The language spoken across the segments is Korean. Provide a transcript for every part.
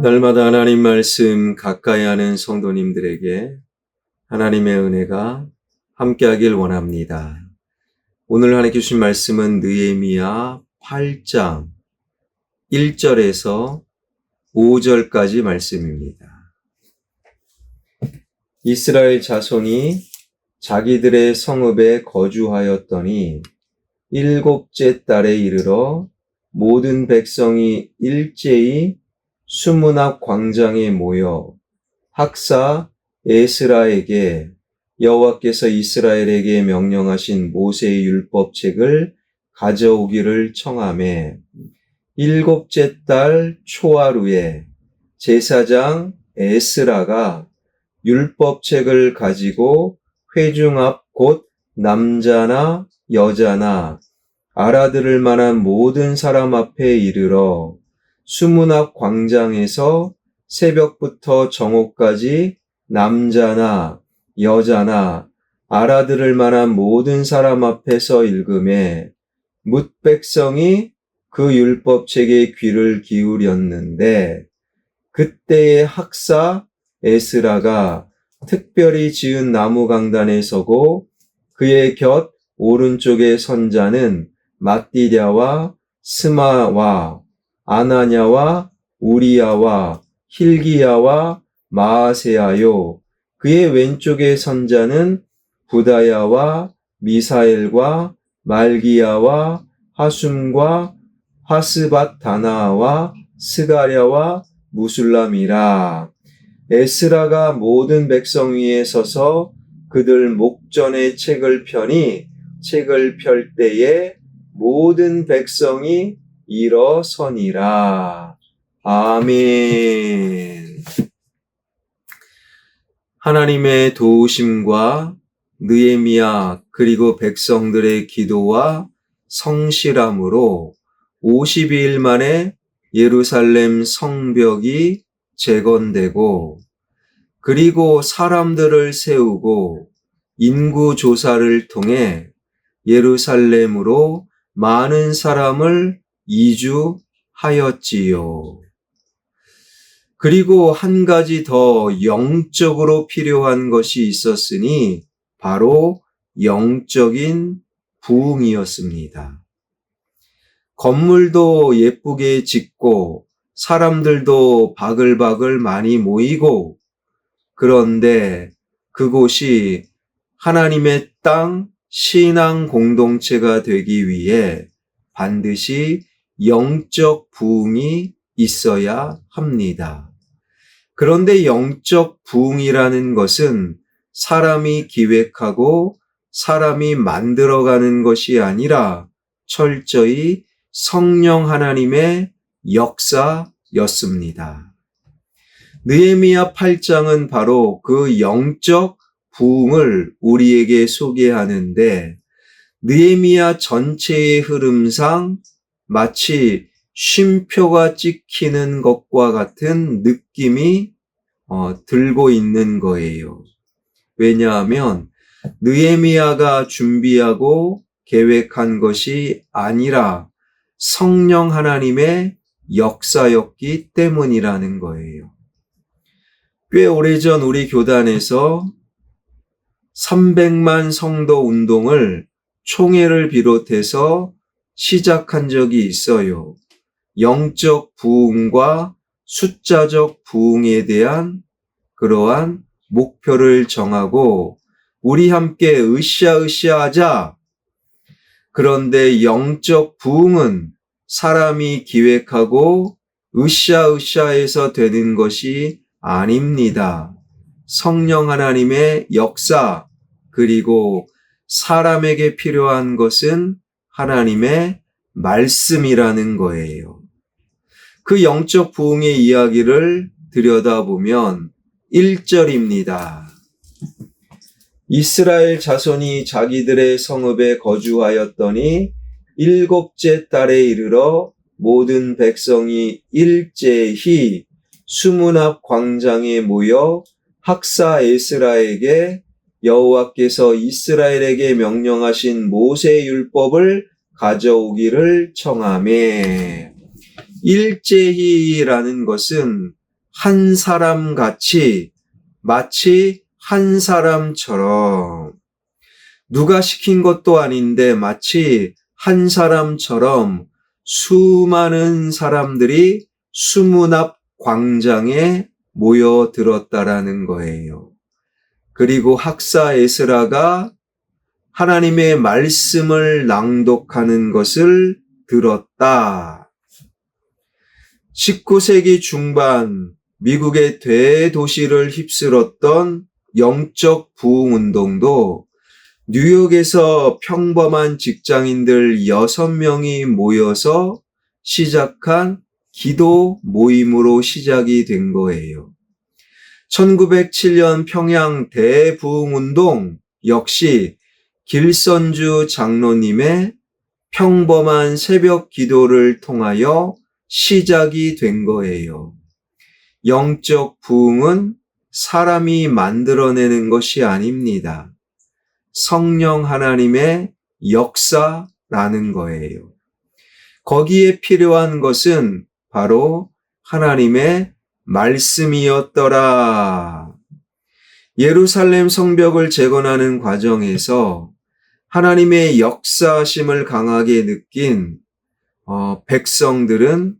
날마다 하나님 말씀 가까이 하는 성도님들에게 하나님의 은혜가 함께하길 원합니다. 오늘 하나님께 주신 말씀은 느헤미야 8장 1절에서 5절까지 말씀입니다. 이스라엘 자손이 자기들의 성읍에 거주하였더니 일곱째 달에 이르러 모든 백성이 일제히 수문 앞 광장에 모여 학사 에스라에게 여호와께서 이스라엘에게 명령하신 모세의 율법책을 가져오기를 청하매 일곱째 달 초하루에 제사장 에스라가 율법책을 가지고 회중 앞 곧 남자나 여자나 알아들을 만한 모든 사람 앞에 이르러 수문 앞 광장에서 새벽부터 정오까지 남자나 여자나 알아들을 만한 모든 사람 앞에서 읽음에 뭇 백성이 그 율법책에 귀를 기울였는데 그때의 학사 에스라가 특별히 지은 나무 강단에 서고 그의 곁 오른쪽에 선 자는 맏디랴와 스마와 아나냐와 우리야와 힐기야와 마아세야요. 그의 왼쪽에 선 자는 부다야와 미사엘과 말기야와 하숨과 하스밧 다나와 스가랴와 무술람이라. 에스라가 모든 백성 위에 서서 그들 목전에 책을 펴니 책을 펼 때에 모든 백성이 일어서니라. 아멘. 하나님의 도우심과 느헤미야 그리고 백성들의 기도와 성실함으로 52일 만에 예루살렘 성벽이 재건되고 그리고 사람들을 세우고 인구 조사를 통해 예루살렘으로 많은 사람을 이주하였지요. 그리고 한 가지 더 영적으로 필요한 것이 있었으니 바로 영적인 부흥이었습니다. 건물도 예쁘게 짓고 사람들도 바글바글 많이 모이고 그런데 그곳이 하나님의 땅 신앙 공동체가 되기 위해 반드시 영적 부흥이 있어야 합니다. 그런데 영적 부흥이라는 것은 사람이 기획하고 사람이 만들어가는 것이 아니라 철저히 성령 하나님의 역사였습니다. 느헤미야 8장은 바로 그 영적 부흥을 우리에게 소개하는데 느헤미야 전체의 흐름상 마치 쉼표가 찍히는 것과 같은 느낌이 들고 있는 거예요. 왜냐하면 느헤미야가 준비하고 계획한 것이 아니라 성령 하나님의 역사였기 때문이라는 거예요. 꽤 오래전 우리 교단에서 300만 성도 운동을 총회를 비롯해서 시작한 적이 있어요. 영적 부흥과 숫자적 부흥에 대한 그러한 목표를 정하고 우리 함께 으쌰으쌰 하자. 그런데 영적 부흥은 사람이 기획하고 으쌰으쌰해서 되는 것이 아닙니다. 성령 하나님의 역사 그리고 사람에게 필요한 것은 하나님의 말씀이라는 거예요. 그 영적 부흥의 이야기를 들여다보면 1절입니다. 이스라엘 자손이 자기들의 성읍에 거주하였더니 일곱째 달에 이르러 모든 백성이 일제히 수문 앞 광장에 모여 학사 에스라에게 여호와께서 이스라엘에게 명령하신 모세의 율법을 가져오기를 청하매 일제히라는 것은 한 사람 같이 마치 한 사람처럼 누가 시킨 것도 아닌데 마치 한 사람처럼 수많은 사람들이 수문 앞 광장에 모여들었다라는 거예요. 그리고 학사 에스라가 하나님의 말씀을 낭독하는 것을 들었다. 19세기 중반 미국의 대도시를 휩쓸었던 영적 부흥 운동도 뉴욕에서 평범한 직장인들 6명이 모여서 시작한 기도 모임으로 시작이 된 거예요. 1907년 평양 대부흥 운동 역시 길선주 장로님의 평범한 새벽 기도를 통하여 시작이 된 거예요. 영적 부흥은 사람이 만들어내는 것이 아닙니다. 성령 하나님의 역사라는 거예요. 거기에 필요한 것은 바로 하나님의 말씀이었더라. 예루살렘 성벽을 재건하는 과정에서 하나님의 역사심을 강하게 느낀 백성들은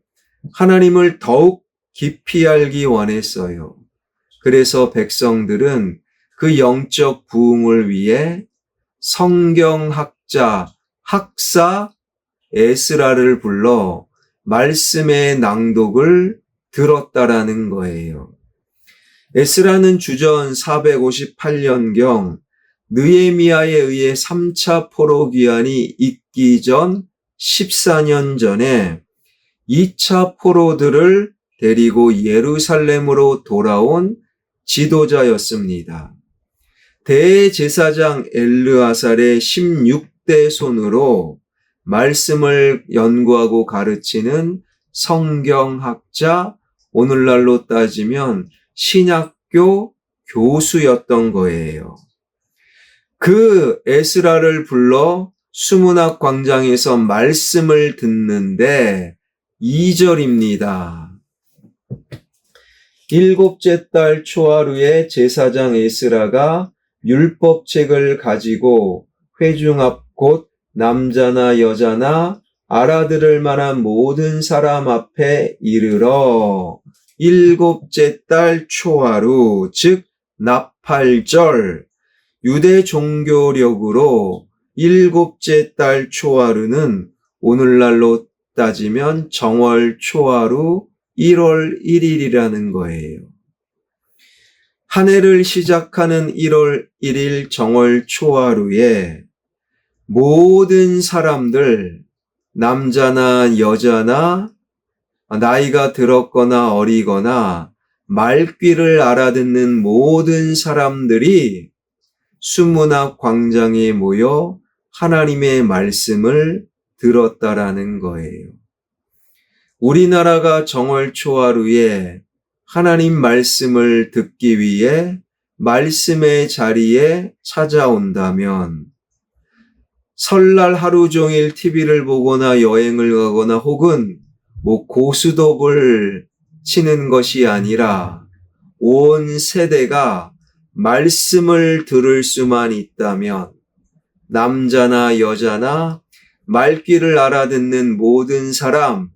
하나님을 더욱 깊이 알기 원했어요. 그래서 백성들은 그 영적 부흥을 위해 성경학자, 학사 에스라를 불러 말씀의 낭독을 들었다라는 거예요. 에스라는 주전 458년경 느헤미야에 의해 3차 포로 귀환이 있기 전 14년 전에 2차 포로들을 데리고 예루살렘으로 돌아온 지도자였습니다. 대제사장 엘르아살의 16대 손으로 말씀을 연구하고 가르치는 성경학자, 오늘날로 따지면 신학교 교수였던 거예요. 그 에스라를 불러 수문학 광장에서 말씀을 듣는데 2절입니다. 일곱째 달 초하루에 제사장 에스라가 율법책을 가지고 회중 앞 곧 남자나 여자나 알아들을 만한 모든 사람 앞에 이르러 일곱째 달 초하루, 즉 나팔절, 유대 종교력으로 일곱째 달 초하루는 오늘날로 따지면 정월 초하루 1월 1일이라는 거예요. 한 해를 시작하는 1월 1일 정월 초하루에 모든 사람들, 남자나 여자나 나이가 들었거나 어리거나 말귀를 알아듣는 모든 사람들이 수문 앞 광장에 모여 하나님의 말씀을 들었다라는 거예요. 우리나라가 정월 초하루에 하나님 말씀을 듣기 위해 말씀의 자리에 찾아온다면 설날 하루 종일 TV를 보거나 여행을 가거나 혹은 고스톱을 치는 것이 아니라 온 세대가 말씀을 들을 수만 있다면 남자나 여자나 말귀를 알아듣는 모든 사람,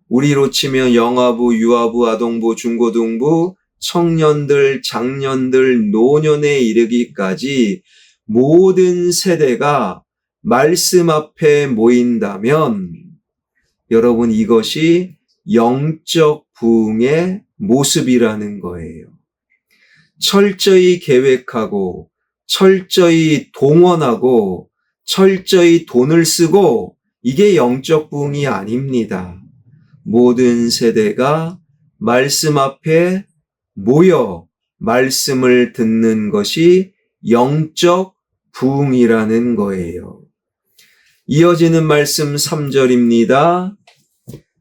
우리로 치면 영아부, 유아부, 아동부, 중고등부, 청년들, 장년들, 노년에 이르기까지 모든 세대가 말씀 앞에 모인다면 여러분 이것이 영적 부흥의 모습이라는 거예요. 철저히 계획하고 철저히 동원하고 철저히 돈을 쓰고 이게 영적 부흥이 아닙니다. 모든 세대가 말씀 앞에 모여 말씀을 듣는 것이 영적 부흥이라는 거예요. 이어지는 말씀 3절입니다.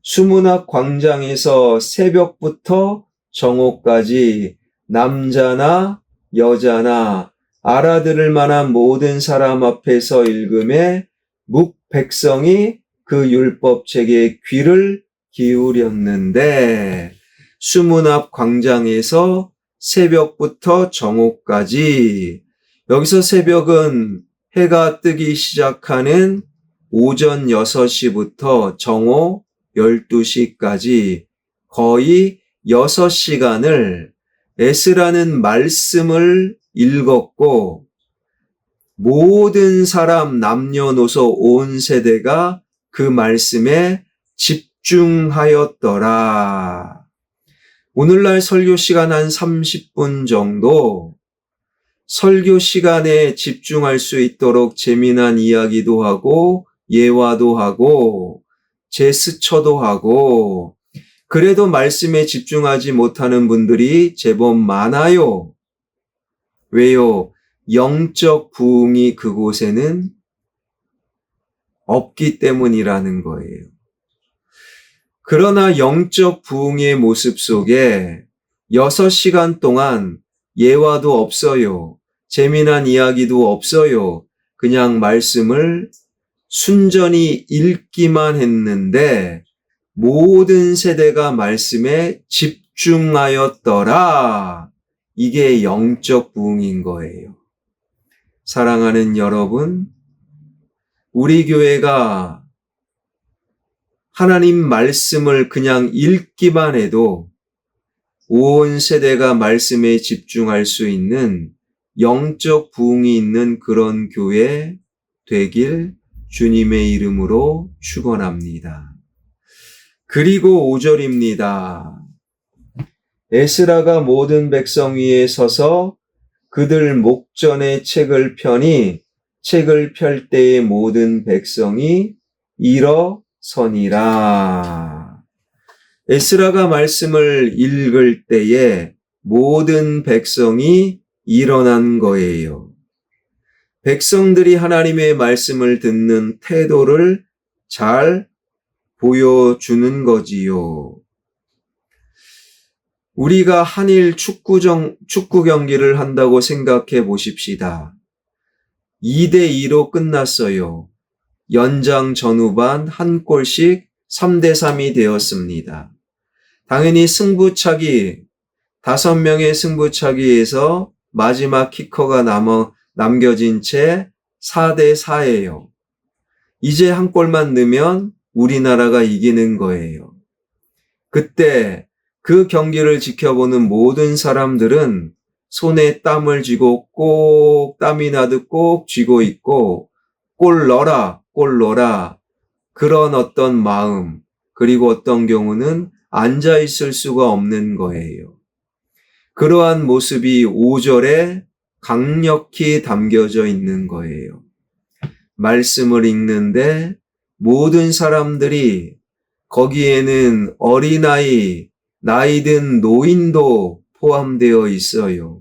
수문학 광장에서 새벽부터 정오까지 남자나 여자나 알아들을 만한 모든 사람 앞에서 읽음에 묵백성이 그 율법책에 귀를 기울였는데 수문 앞 광장에서 새벽부터 정오까지. 여기서 새벽은 해가 뜨기 시작하는 오전 6시부터 정오 12시까지 거의 6시간을 에스라는 말씀을 읽었고, 모든 사람 남녀노소 온 세대가 그 말씀에 집중하였더라. 오늘날 설교 시간 한 30분 정도 설교 시간에 집중할 수 있도록 재미난 이야기도 하고 예화도 하고 제스처도 하고, 그래도 말씀에 집중하지 못하는 분들이 제법 많아요. 왜요? 영적 부흥이 그곳에는 없기 때문이라는 거예요. 그러나 영적 부흥의 모습 속에 6시간 동안 예화도 없어요. 재미난 이야기도 없어요. 그냥 말씀을 순전히 읽기만 했는데 모든 세대가 말씀에 집중하였더라. 이게 영적 부흥인 거예요. 사랑하는 여러분, 우리 교회가 하나님 말씀을 그냥 읽기만 해도 온 세대가 말씀에 집중할 수 있는 영적 부흥이 있는 그런 교회 되길 주님의 이름으로 축원합니다. 그리고 5절입니다. 에스라가 모든 백성 위에 서서 그들 목전에 책을 펴니 책을 펼 때에 모든 백성이 일어서니라. 에스라가 말씀을 읽을 때에 모든 백성이 일어난 거예요. 백성들이 하나님의 말씀을 듣는 태도를 잘 보여주는 거지요. 우리가 한일 축구 경기를 한다고 생각해 보십시다. 2대2로 끝났어요. 연장 전후반 한 골씩 3대3이 되었습니다. 당연히 승부차기, 5명의 승부차기에서 마지막 키커가 남겨진 채 4대4예요. 이제 한 골만 넣으면 우리나라가 이기는 거예요. 그때 그 경기를 지켜보는 모든 사람들은 손에 땀을 쥐고 꼭 땀이 나듯 꼭 쥐고 있고, 골 넣어라, 골 넣어라, 그런 어떤 마음, 그리고 어떤 경우는 앉아 있을 수가 없는 거예요. 그러한 모습이 5절에 강력히 담겨져 있는 거예요. 말씀을 읽는데 모든 사람들이, 거기에는 어린아이, 나이든 노인도 포함되어 있어요.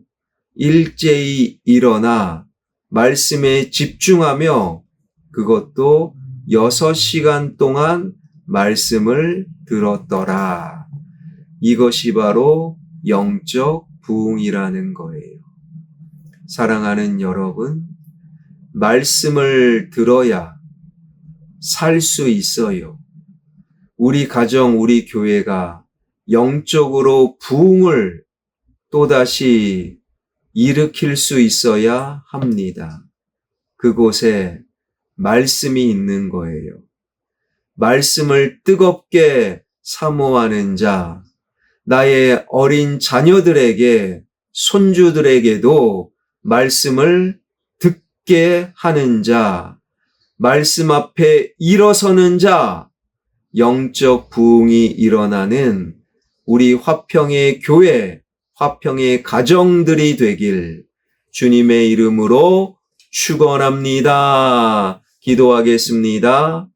일제히 일어나 말씀에 집중하며 그것도 6시간 동안 말씀을 들었더라. 이것이 바로 영적 부흥이라는 거예요. 사랑하는 여러분, 말씀을 들어야 살 수 있어요. 우리 가정, 우리 교회가 영적으로 부흥을 또다시 일으킬 수 있어야 합니다. 그곳에 말씀이 있는 거예요. 말씀을 뜨겁게 사모하는 자, 나의 어린 자녀들에게, 손주들에게도 말씀을 듣게 하는 자, 말씀 앞에 일어서는 자, 영적 부흥이 일어나는 우리 화평의 교회, 화평의 가정들이 되길 주님의 이름으로 축원합니다. 기도하겠습니다.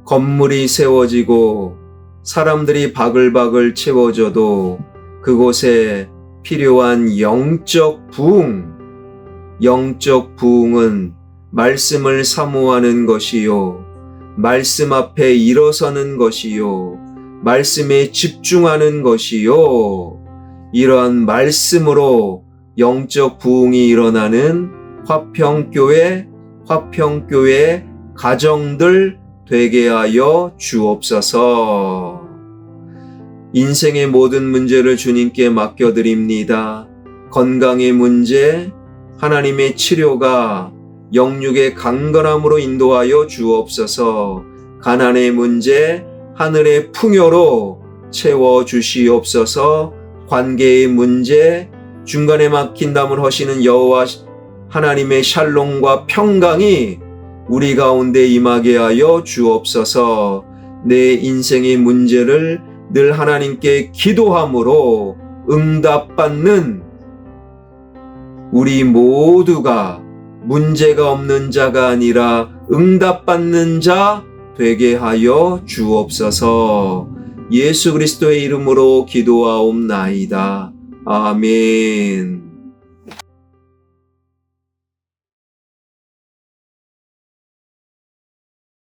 건물이 세워지고 사람들이 바글바글 채워져도 그곳에 필요한 영적 부흥은 말씀을 사모하는 것이요, 말씀 앞에 일어서는 것이요, 말씀에 집중하는 것이요, 이러한 말씀으로 영적 부흥이 일어나는 화평교회 가정들 되게 하여 주옵소서. 인생의 모든 문제를 주님께 맡겨드립니다. 건강의 문제, 하나님의 치료가 영육의 강건함으로 인도하여 주옵소서. 가난의 문제, 하늘의 풍요로 채워주시옵소서. 관계의 문제, 중간에 막힌 담을 허시는 여호와 하나님의 샬롬과 평강이 우리 가운데 임하게 하여 주옵소서. 내 인생의 문제를 늘 하나님께 기도함으로 응답받는 우리 모두가 문제가 없는 자가 아니라 응답받는 자 되게 하여 주옵소서. 예수 그리스도의 이름으로 기도하옵나이다. 아멘.